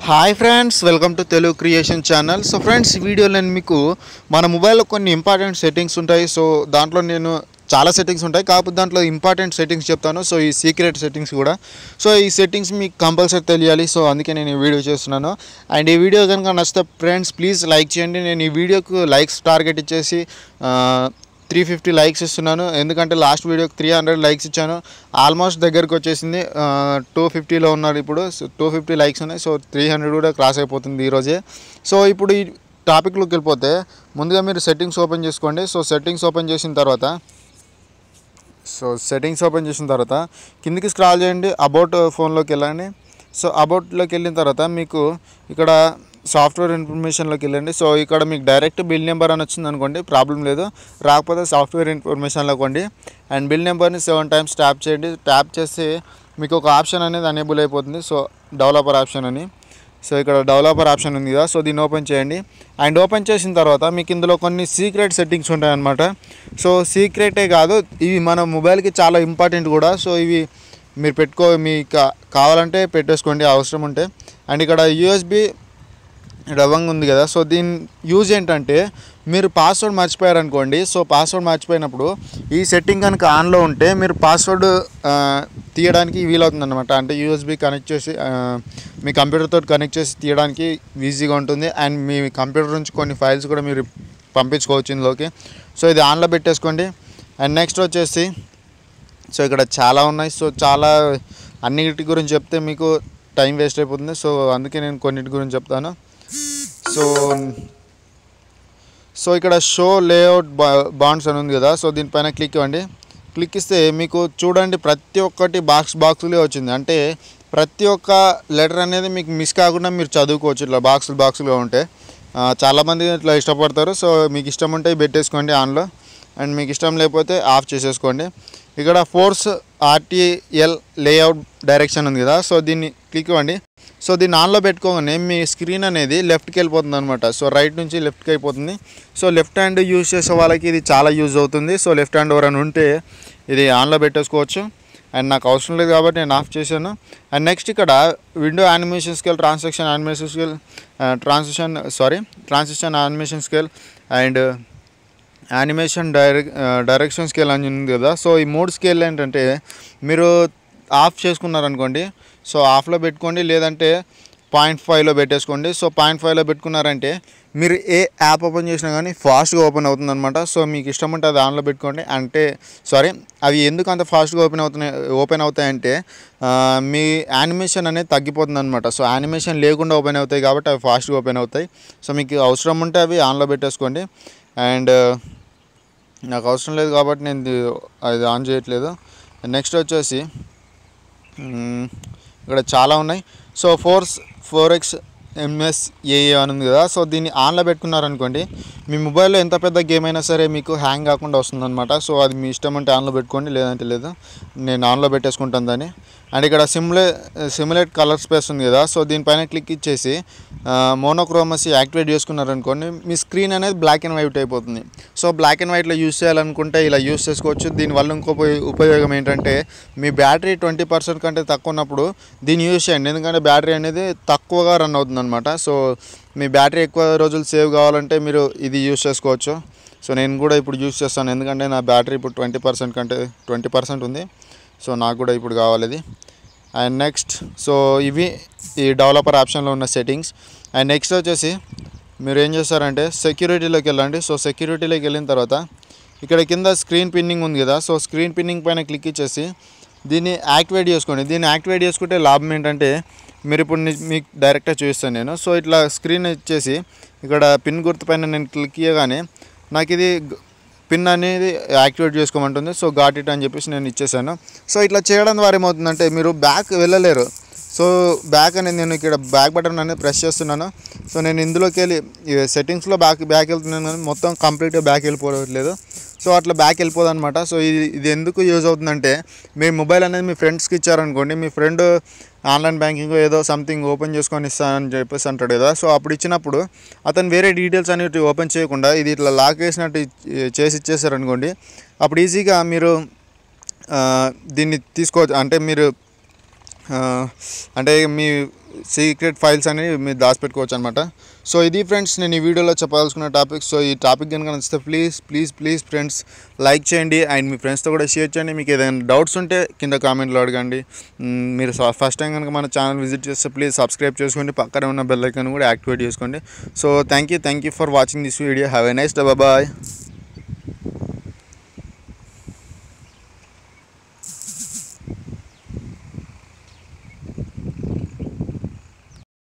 Hi friends, welcome to Telugu creation channel. So friends, ఈ వీడియోలో నేను మీకు మన మొబైల్లో కొన్ని ఇంపార్టెంట్ సెట్టింగ్స్ ఉంటాయి. సో దాంట్లో నేను చాలా సెట్టింగ్స్ ఉంటాయి, కాకపోతే దాంట్లో ఇంపార్టెంట్ సెట్టింగ్స్ చెప్తాను. సో ఈ సీక్రెట్ సెట్టింగ్స్ కూడా. సో ఈ సెట్టింగ్స్ మీకు కంపల్సరీ తెలియాలి. సో అందుకే నేను ఈ వీడియో చేస్తున్నాను. అండ్ ఈ వీడియో కనుక నచ్చితే ఫ్రెండ్స్ ప్లీజ్ లైక్ చేయండి. నేను ఈ వీడియోకు లైక్స్ టార్గెట్ ఇచ్చేసి 350 లైక్స్ ఇస్తున్నాను. ఎందుకంటే లాస్ట్ వీడియోకి 300 లైక్స్ ఇచ్చాను. ఆల్మోస్ట్ దగ్గరకు వచ్చేసింది. 250లో ఉన్నారు ఇప్పుడు. సో 250 లైక్స్ ఉన్నాయి. సో 300 కూడా క్రాస్ అయిపోతుంది ఈరోజే. సో ఇప్పుడు ఈ టాపిక్లోకి వెళ్ళిపోతే ముందుగా మీరు సెట్టింగ్స్ ఓపెన్ చేసుకోండి. సో సెట్టింగ్స్ ఓపెన్ చేసిన తర్వాత కిందికి స్క్రాల్ చేయండి. అబౌట్ ఫోన్లోకి వెళ్ళండి. సో అబౌట్లోకి వెళ్ళిన తర్వాత మీకు ఇక్కడ సాఫ్ట్వేర్ ఇన్ఫర్మేషన్లోకి వెళ్ళండి. సో ఇక్కడ మీకు డైరెక్ట్ బిల్ నెంబర్ అని వచ్చింది అనుకోండి, ప్రాబ్లం లేదు. రాకపోతే సాఫ్ట్వేర్ ఇన్ఫర్మేషన్లోకి వండి అండ్ బిల్ నెంబర్ని 7 టైమ్స్ ట్యాప్ చేయండి. ట్యాప్ చేసి మీకు ఒక ఆప్షన్ అనేది అనేబుల్ అయిపోతుంది. సో డెవలపర్ ఆప్షన్ అని. సో ఇక్కడ డెవలపర్ ఆప్షన్ ఉంది కదా, సో దీన్ని ఓపెన్ చేయండి. అండ్ ఓపెన్ చేసిన తర్వాత మీకు ఇందులో కొన్ని సీక్రెట్ సెట్టింగ్స్ ఉంటాయన్నమాట. సో సీక్రెటే కాదు, ఇవి మన మొబైల్కి చాలా ఇంపార్టెంట్ కూడా. సో ఇవి మీరు మీకు కావాలంటే పెట్టేసుకోండి అవసరం ఉంటే. అండ్ ఇక్కడ యూఎస్బి రవంగ్ ఉంది కదా, సో దీని యూజ్ ఏంటంటే మీరు పాస్వర్డ్ మర్చిపోయారనుకోండి. సో పాస్వర్డ్ మర్చిపోయినప్పుడు ఈ సెట్టింగ్ కనుక ఆన్లో ఉంటే మీరు పాస్వర్డ్ తీయడానికి వీలవుతుంది అనమాట. అంటే యూఎస్బి కనెక్ట్ చేసి మీ కంప్యూటర్తో కనెక్ట్ చేసి తీయడానికి ఈజీగా ఉంటుంది. అండ్ మీ కంప్యూటర్ నుంచి కొన్ని ఫైల్స్ కూడా మీరు పంపించుకోవచ్చు ఇందులోకి. సో ఇది ఆన్లో పెట్టేసుకోండి. అండ్ నెక్స్ట్ వచ్చేసి సో ఇక్కడ చాలా ఉన్నాయి. సో చాలా అన్నిటి గురించి చెప్తే మీకు టైం వేస్ట్ అయిపోతుంది. సో అందుకే నేను కొన్నిటి గురించి చెప్తాను. సో ఇక్కడ షో లేఅవుట్ బాండ్స్ అని ఉంది కదా, సో దీనిపైన క్లిక్ ఇవ్వండి. క్లిక్ ఇస్తే మీకు చూడండి ప్రతి ఒక్కటి బాక్స్లే వచ్చింది. అంటే ప్రతి ఒక్క లెటర్ అనేది మీకు మిస్ కాకుండా మీరు చదువుకోవచ్చు. ఇట్లా బాక్సులుగా ఉంటే చాలామంది ఇట్లా ఇష్టపడతారు. సో మీకు ఇష్టం ఉంటే పెట్టేసుకోండి ఆన్లో, అండ్ మీకు ఇష్టం లేకపోతే ఆఫ్ చేసేసుకోండి. ఇక్కడ ఫోర్స్ RTL లేఅవుట్ డైరెక్షన్ ఉంది కదా, సో దీన్ని క్లిక్ ఇవ్వండి. సో దీన్ని ఆన్లో పెట్టుకోగానే మీ స్క్రీన్ అనేది లెఫ్ట్కి వెళ్ళిపోతుంది అనమాట. సో రైట్ నుంచి లెఫ్ట్కి అయిపోతుంది. సో లెఫ్ట్ హ్యాండ్ యూజ్ చేసే వాళ్ళకి ఇది చాలా యూజ్ అవుతుంది. సో లెఫ్ట్ హ్యాండ్ ఎవరైనా ఉంటే ఇది ఆన్లో పెట్టేసుకోవచ్చు. అండ్ నాకు అవసరం లేదు కాబట్టి నేను ఆఫ్ చేశాను. అండ్ నెక్స్ట్ ఇక్కడ window animation scale, transition animation scale and animation direction scale అని ఉంది కదా. సో ఈ 3 స్కేల్ ఏంటంటే మీరు ఆఫ్ చేసుకున్నారనుకోండి, సో ఆఫ్లో పెట్టుకోండి, లేదంటే 0.5లో పెట్టేసుకోండి. సో 0.5లో పెట్టుకున్నారంటే మీరు ఏ యాప్ ఓపెన్ చేసినా కానీ ఫాస్ట్గా ఓపెన్ అవుతుంది అనమాట. సో మీకు ఇష్టం ఉంటే అది ఆన్లో పెట్టుకోండి. అవి ఎందుకు అంత ఫాస్ట్గా ఓపెన్ అవుతాయంటే మీ యానిమేషన్ అనేది తగ్గిపోతుంది అనమాట. సో యానిమేషన్ లేకుండా ఓపెన్ అవుతాయి కాబట్టి అవి ఫాస్ట్గా ఓపెన్ అవుతాయి. సో మీకు అవసరం ఉంటే అవి ఆన్లో పెట్టేసుకోండి. అండ్ నాకు అవసరం లేదు కాబట్టి నేను అది ఆన్ చేయట్లేదు. నెక్స్ట్ వచ్చేసి ఇక్కడ చాలా ఉన్నాయి. సో 4x MSAA అని ఉంది కదా, సో దీన్ని ఆన్లో పెట్టుకున్నారనుకోండి, మీ మొబైల్లో ఎంత పెద్ద గేమ్ అయినా సరే మీకు హ్యాంగ్ కాకుండా వస్తుందన్నమాట. సో అది మీ ఇష్టం అంటే ఆన్లో పెట్టుకోండి, లేదంటే లేదు. నేను ఆన్లో పెట్టేసుకుంటాను దాన్ని. అండ్ ఇక్కడ సిమ్యులేట్ కలర్ స్పేస్ ఉంది కదా, సో దీనిపైన క్లిక్ ఇచ్చేసి మోనోక్రోమసీ యాక్టివేట్ చేసుకున్నారనుకోండి, మీ స్క్రీన్ అనేది బ్లాక్ అండ్ వైట్ అయిపోతుంది. సో బ్లాక్ అండ్ వైట్లో యూస్ చేయాలనుకుంటే ఇలా యూస్ చేసుకోవచ్చు. దీనివల్ల ఇంకో ఉపయోగం ఏంటంటే మీ బ్యాటరీ 20% కంటే తక్కువ ఉన్నప్పుడు దీన్ని యూజ్ చేయండి. ఎందుకంటే బ్యాటరీ అనేది తక్కువగా రన్ అవుతుంది అనమాట. సో మీ బ్యాటరీ ఎక్కువ రోజులు సేవ్ కావాలంటే మీరు ఇది యూజ్ చేసుకోవచ్చు. సో నేను కూడా ఇప్పుడు యూజ్ చేస్తాను, ఎందుకంటే నా బ్యాటరీ ఇప్పుడు 20% ఉంది. సో నాకు కూడా ఇప్పుడు కావాలి ఇది. అండ్ నెక్స్ట్ సో ఇవి ఈ డెవలపర్ ఆప్షన్లో ఉన్న సెట్టింగ్స్. అండ్ నెక్స్ట్ వచ్చేసి మీరు ఏం చేస్తారంటే సెక్యూరిటీలోకి వెళ్ళండి. సో సెక్యూరిటీలోకి వెళ్ళిన తర్వాత ఇక్కడ కింద స్క్రీన్ పిన్నింగ్ ఉంది కదా, సో స్క్రీన్ పిన్నింగ్ పైన క్లిక్ ఇచ్చేసి దీన్ని యాక్టివేట్ చేసుకోండి. దీన్ని యాక్టివేట్ చేసుకుంటే లాభం ఏంటంటే మీరు ఇప్పుడు మీకు డైరెక్ట్గా చూపిస్తాను నేను. సో ఇట్లా స్క్రీన్ ఇచ్చేసి ఇక్కడ పిన్ గుర్తు పైన నేను క్లిక్ చేయగానే నాకు ఇది పిన్ అనేది యాక్టివేట్ చేసుకోమంటుంది. సో గాట్ ఇట్ అని చెప్పేసి నేను ఇచ్చేసాను. సో ఇట్లా చేయడం ద్వారా ఏమవుతుందంటే మీరు బ్యాక్ వెళ్ళలేరు. సో బ్యాక్ అనేది నేను ఇక్కడ బ్యాక్ బటన్ అనేది ప్రెస్ చేస్తున్నాను. సో నేను ఇందులోకి వెళ్ళి సెట్టింగ్స్లో బ్యాక్ వెళ్తున్నాను, కానీ మొత్తం కంప్లీట్గా బ్యాక్ వెళ్ళిపోవట్లేదు. సో అట్లా బ్యాక్ వెళ్ళిపోదు అనమాట. సో ఇది ఎందుకు యూజ్ అవుతుందంటే మీ మొబైల్ అనేది మీ ఫ్రెండ్స్కి ఇచ్చారనుకోండి, మీ ఫ్రెండ్ ఆన్లైన్ బ్యాంకింగ్ ఏదో సంథింగ్ ఓపెన్ చేసుకొని ఇస్తానని చెప్పేసి అంటాడు కదా. సో అప్పుడు ఇచ్చినప్పుడు అతను వేరే డీటెయిల్స్ అనేవి ఓపెన్ చేయకుండా ఇది ఇట్లా లాక్ వేసినట్టు చేసి ఇచ్చేసారనుకోండి, అప్పుడు ఈజీగా మీరు దీన్ని తీసుకోవచ్చు. అంటే మీరు అంటే మీ సీక్రెట్ ఫైల్స్ అనేవి మీరు దాచిపెట్టుకోవచ్చు అనమాట. సో ఇది ఫ్రెండ్స్ నేను ఈ వీడియోలో చెప్పాల్సుకున్న టాపిక్. సో ఈ టాపిక్ కనుక నచ్చితే ప్లీజ్ ఫ్రెండ్స్ లైక్ చేయండి అండ్ మీ ఫ్రెండ్స్తో కూడా షేర్ చేయండి. మీకు ఏదైనా డౌట్స్ ఉంటే కింద కామెంట్లో అడగండి. మీరు ఫస్ట్ టైం కనుక మన ఛానల్ విజిట్ చేస్తే ప్లీజ్ సబ్స్క్రైబ్ చేసుకోండి, పక్కనే ఉన్న బెల్ ఐకాన్ కూడా యాక్టివేట్ చేసుకోండి. So thank you for watching this video. Have a nice day. Bye.